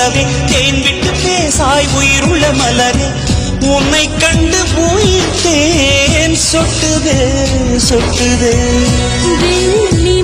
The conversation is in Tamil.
நிலவே தேன் விட்டு பேசாய் உயிருள்ள மலரே உன்னை கண்டு உயிர் தேன் சொட்டுதே சொட்டுதே வெள்ளி